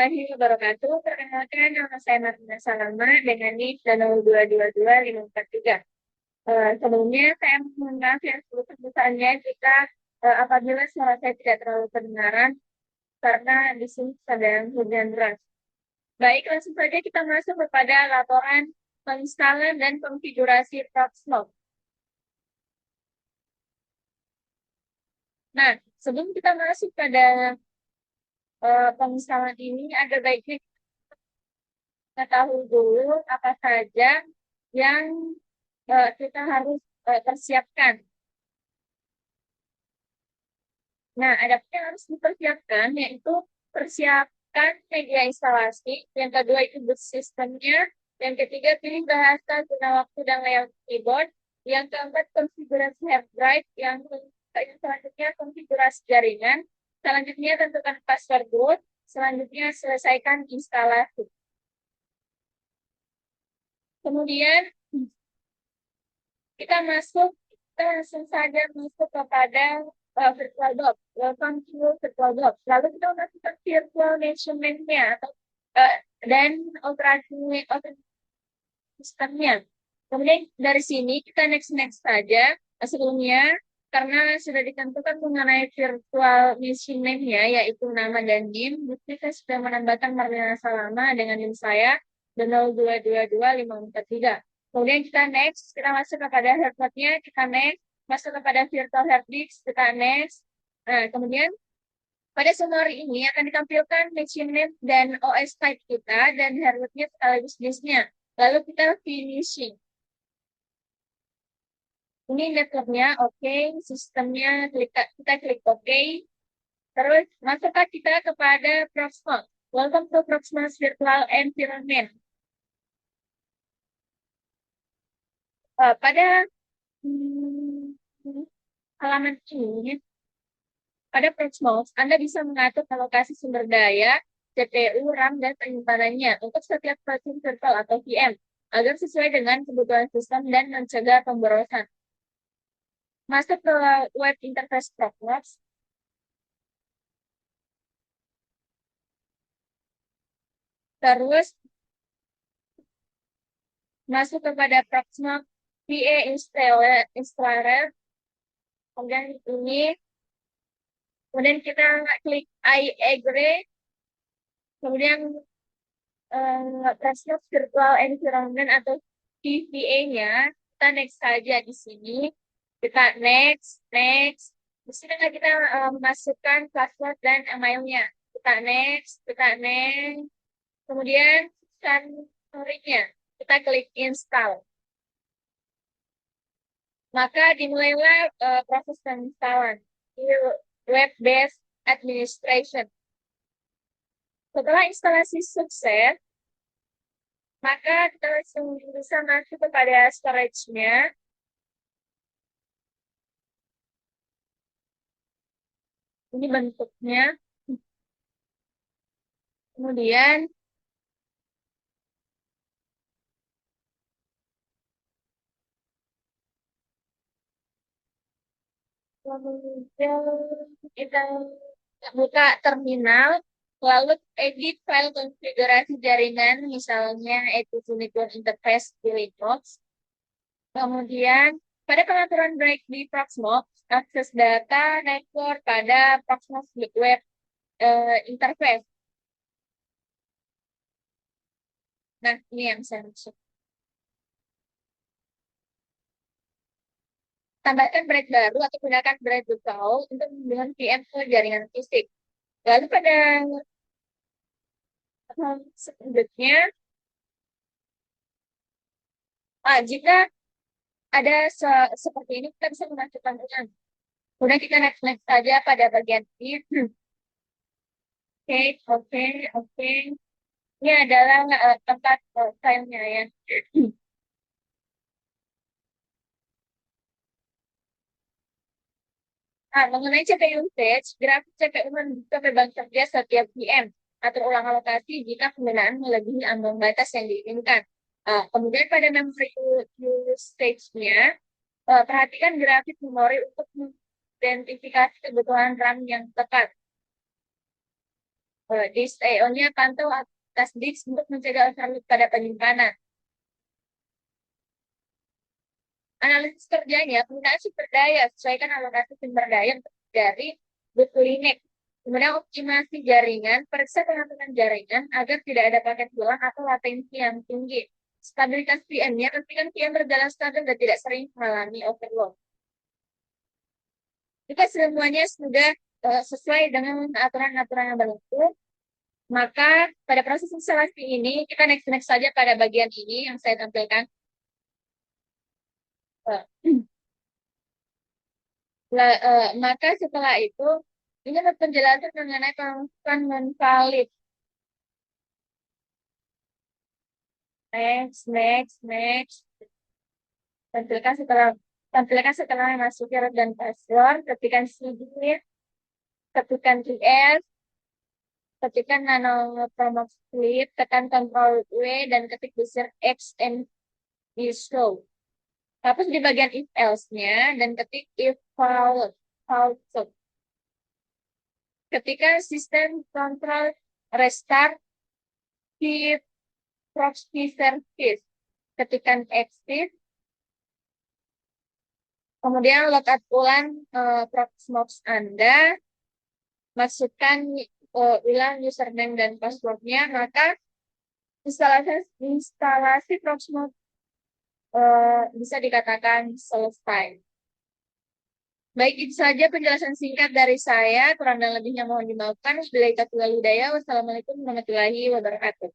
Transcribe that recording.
warahmatullahi wabarakatuh. Perkenalkan, nama saya Martina Salama dengan NIK 0222543. Sebelumnya saya mohon maaf yang sebesar-besarnya jika apabila suara saya tidak terlalu kedengaran karena di sini sedang hujan deras. Baik, langsung saja kita masuk kepada laporan penginstalan dan konfigurasi Proxmox. Nah, sebelum kita masuk pada penginstalan ini, ada baiknya ketahui dulu apa saja yang kita harus persiapkan. Nah, ada yang harus dipersiapkan yaitu persiapkan media instalasi, yang kedua itu boot sistemnya, yang ketiga pilih bahasa, guna waktu dan layout keyboard, yang keempat konfigurasi hard drive, yang selanjutnya konfigurasi jaringan, selanjutnya tentukan password boot, selanjutnya selesaikan instalasi. Kemudian kita langsung saja masuk kepada VirtualBox. Welcome to VirtualBox. Lalu kita masukkan virtual measurement-nya dan operasi sistemnya. Kemudian dari sini kita next saja. Sebelumnya, karena sudah ditentukan mengenai virtual machine name-nya, yaitu nama dan NIM, jadi saya sudah menambahkan Marlina Salama dengan NIM saya, 0222543. Kemudian kita masuk kepada hardware-nya, kita next, masuk kepada virtual hard disk, kita next. Nah, kemudian pada summary ini akan ditampilkan machine name dan OS type kita dan hardware-nya sekaligus disknya. Lalu kita finishing. Ini networknya oke, sistemnya kita klik oke. Terus masukkan kita kepada Proxmox. Welcome to Proxmox Virtual Environment. Pada halaman ini, pada Proxmox, Anda bisa mengatur alokasi sumber daya, CPU, RAM, dan penyimpanannya untuk setiap mesin virtual atau VM agar sesuai dengan kebutuhan sistem dan mencegah pemborosan. Masuk ke web interface Proxmox. Terus masuk kepada Proxmox VA Installer. Kemudian kita klik I agree. Kemudian Proxmox Virtual Environment atau VVA-nya kita next saja di sini. Kita next. Di sini kita masukkan password dan emailnya. Kita next. Kemudian summary-nya. Kita klik install. Maka dimulailah proses penginstalan web-based administration. Setelah instalasi sukses, maka kita langsung bisa masuk kepada storage-nya. Ini bentuknya. Kemudian kita buka terminal, lalu edit file konfigurasi jaringan, misalnya itu Network Interface di Linux. Kemudian pada pengaturan break di Proxmox, akses data network pada Proxmox Web Interface. Nah, ini yang saya maksud. Tambahkan break baru atau gunakan break default untuk menghubungkan VM ke jaringan fisik. Lalu pada selanjutnya, jika ada seperti ini, kita bisa memasukkan ulang. Kemudian kita next saja pada bagian ini. Oke. Ini adalah tempat filenya ya. Nah, mengenai CPU usage, grafik CPU menunjukkan beban kerja setiap VM. Atur ulang alokasi jika penggunaan melebihi ambang batas yang diinginkan. Kemudian pada memory usage-nya, perhatikan grafik memori untuk mengidentifikasi kebutuhan RAM yang tepat. Di stay on-nya pantau atas disk untuk mencegah overload pada penyimpanan. Analisis kerjanya, penggunaan sumber daya, sesuaikan alokasi sumber daya dari bottleneck. Kemudian optimasi jaringan, periksa pengaturan jaringan agar tidak ada paket hilang atau latensi yang tinggi. Stabilitas VM-nya, pastikan VM berjalan stabil dan tidak sering mengalami overload. Jika semuanya sudah sesuai dengan aturan-aturan yang berlaku, maka pada proses instalasi ini, kita next saja pada bagian ini yang saya tampilkan. Maka setelah itu, ini penjelasan mengenai pengukuran non-valid. Next. Tampilkan setelah masuk root dan password, ketikkan cd, ketikkan ts, ketikkan nano promote clip, tekan Ctrl W dan ketik user X and show. Hapus di bagian if else-nya dan ketik if false. Ketika sistem control restart di proxy service, ketikkan exit, kemudian logout ulang Proxmox Anda, masukkan ulang username dan passwordnya, maka instalasi Proxmox bisa dikatakan selesai. Baik, itu saja penjelasan singkat dari saya. Kurang dan lebihnya mohon dimaafkan. Wassalamualaikum warahmatullahi wabarakatuh.